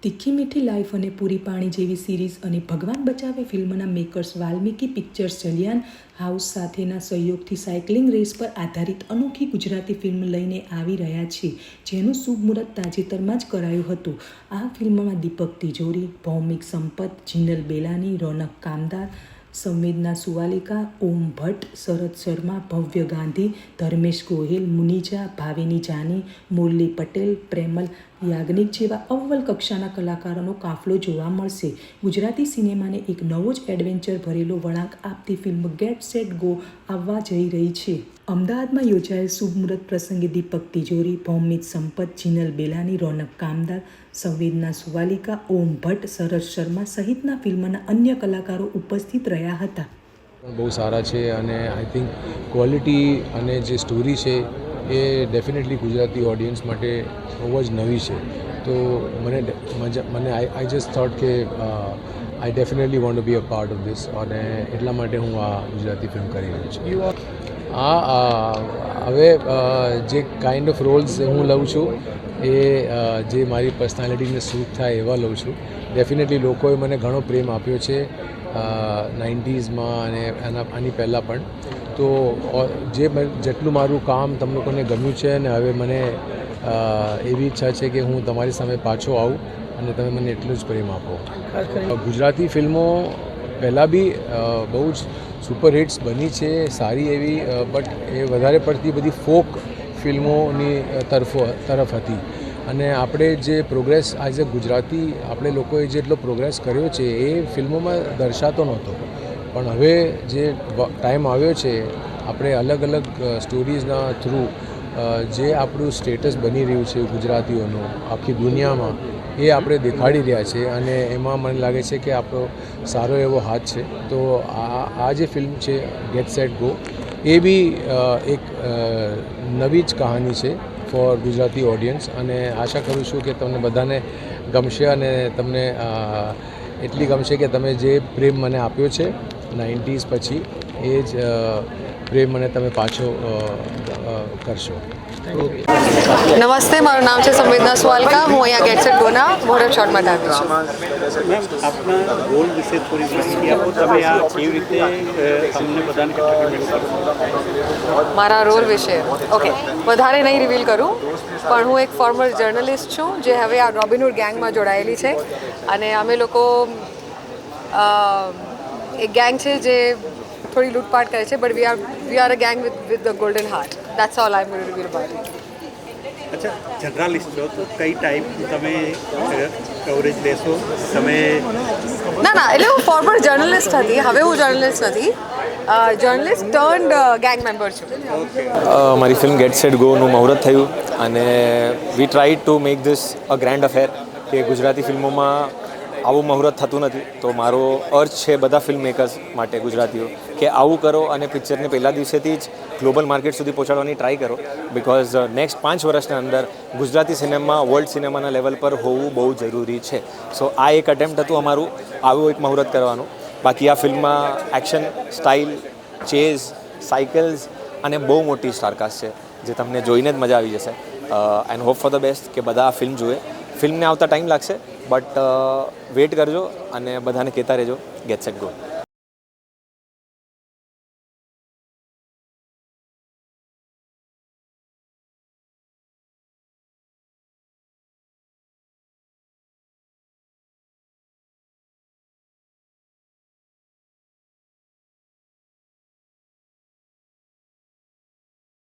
તીખી મીઠી લાઈફ અને પૂરી પાણી જેવી સિરીઝ અને ભગવાન બચાવે ફિલ્મના મેકર્સ વાલ્મીકી પિક્ચર્સ જલિયાન હાઉસ સાથેના સહયોગથી સાયકલિંગ રેસ પર આધારિત અનોખી ગુજરાતી ફિલ્મ લઈને આવી રહ્યા છે, જેનું શુભ મુહૂર્ત તાજેતરમાં જ કરાયું હતું. આ ફિલ્મમાં દીપક તિજોરી, ભૌમિક સંપત, જિનલ બેલાની, રોનક કામદાર, સંવેદના સુવાલિકા, ઓમ ભટ્ટ, શરદ શર્મા, ભવ્ય ગાંધી, ધર્મેશ ગોહિલ, મુનિજા, ભાવિની જાની, મુરલી પટેલ, પ્રેમલ યાજ્ઞિક જેવા અવ્વલ કક્ષાના કલાકારોનો કાફલો જોવા મળશે. ગુજરાતી સિનેમાને એક નવો જ એડવેન્ચર ભરેલો વળાંક આપતી ફિલ્મ ગેટ સેટ ગો આવવા જઈ રહી છે. અમદાવાદમાં યોજાયેલ શુભ મુહૂર્ત પ્રસંગે દીપક તિજોરી, ભૌમિક સંપત, જિનલ બેલાની, રોનક કામદાર, સંવેદના સુવાલિકા, ઓમ ભટ્ટ, શરદ શર્મા સહિતના ફિલ્મના અન્ય કલાકારો ઉપસ્થિત રહ્યા હતા. બહુ સારા છે અને આઈ થિંક ક્વોલિટી અને જે સ્ટોરી છે એ ડેફિનેટલી ગુજરાતી ઓડિયન્સ માટે બહુ જ નવી છે. તો મને આઈ જસ્ટ થોટ કે I definitely want to be a part of this અને એટલા માટે હું આ ગુજરાતી ફિલ્મ કરી રહ્યો છું. હવે જે કાઇન્ડ ઓફ રોલ્સ હું લઉં છું એ જે મારી પર્સનાલિટીને સૂટ થાય એવા લઉં છું. ડેફિનેટલી લોકોએ મને ઘણો પ્રેમ આપ્યો છે 90sમાં અને આની પહેલાં પણ. તો જેટલું મારું કામ તમ લોકોને ગમ્યું છે અને હવે મને એવી ઈચ્છા છે કે હું તમારી સામે પાછો આવું અને તમે મને એટલું જ પ્રેમ આપો. ગુજરાતી ફિલ્મો પહેલાં બી બહુ જ સુપરહિટ્સ બની છે, સારી એવી, બટ એ વધારે પડતી બધી ફોક ફિલ્મોની તરફ હતી અને આપણે જે પ્રોગ્રેસ આજે ગુજરાતી આપણે લોકોએ જેટલો પ્રોગ્રેસ કર્યો છે એ ફિલ્મોમાં દર્શાતો નહોતો. પણ હવે જે ટાઈમ આવ્યો છે આપણે અલગ અલગ સ્ટોરીઝના થ્રુ જે આપણું સ્ટેટસ બની રહ્યું છે ગુજરાતીઓનું આખી દુનિયામાં એ આપણે દેખાડી રહ્યા છે અને એમાં મને લાગે છે કે આપણો સારો એવો હાથ છે. તો આ જે ફિલ્મ છે ગેટ સેટ ગો એ બી એક નવી જ કહાની છે ફોર ગુજરાતી ઓડિયન્સ અને આશા કરું છું કે તમને બધાને ગમશે અને તમને એટલી ગમશે કે તમે જે પ્રેમ મને આપ્યો છે 90s પછી એ જ પ્રેમ મને તમે પાછો કરશો. નમસ્તે, મારું નામ છે સંવેદના સુવાલિકા. હું અહીંયા ગેટ સેટ ગોના મોરબ શોટમાં ધારું છું. મેમ, આપના રોલ વિશે થોડી માહિતી આપો. તમે આ કેવી રીતે અમને બધાને મારા રોલ વિશે ઓકે, વધારે નહીં રિવીલ કરું, પણ હું એક ફોર્મર જર્નલિસ્ટ છું જે હવે આ રોબિનહૂડ ગેંગમાં જોડાયેલી છે અને અમે લોકો એક ગેંગ છે જે થોડી લૂંટપાટ કરે છે, but we are a gang with the golden heart. That's all I am going to reveal about it. અચ્છા, જર્નાલિસ્ટ છો તો કઈ ટાઈપ તમે કવરેજ લેશો તમે? ના, એટલે હું ફોર્મર જર્નલિસ્ટ હતી, હવે હું જર્નલિસ્ટ નથી. જર્નલિસ્ટ ટર્ન્ડ ગેંગ મેમ્બર છું. મારી ફિલ્મ ગેટ સેટ ગોનું મુહૂર્ત થયું અને we tried to make this a grand affair કે ગુજરાતી ફિલ્મોમાં આવું મુહૂર્ત થતું નથી. તો મારો અર્થ છે બધા ફિલ્મ મેકર્સ માટે ગુજરાતીઓ કે આવું કરો અને પિક્ચરને પહેલા દિવસેથી જ ગ્લોબલ માર્કેટ સુધી પહોંચાડવાની ટ્રાય કરો. બિકોઝ નેક્સ્ટ 5 વર્ષના અંદર ગુજરાતી સિનેમા વર્લ્ડ સિનેમાના લેવલ પર હોવું બહુ જરૂરી છે. સો આ એક અટેમ્પ્ટ હતું અમારું આવું એક મુહૂર્ત કરવાનું. બાકી આ ફિલ્મમાં એક્શન, સ્ટાઇલ, ચેઝ, સાયકલ્સ અને બહુ મોટી સ્ટારકાસ્ટ છે જે તમને જોઈને જ મજા આવી જશે. And hope for the best કે બધા આ ફિલ્મ જુએ. ફિલ્મને આવતા ટાઈમ લાગશે બટ વેઇટ કરજો અને બધાને કહેતા રહેજો ગેટ સેટ ગો.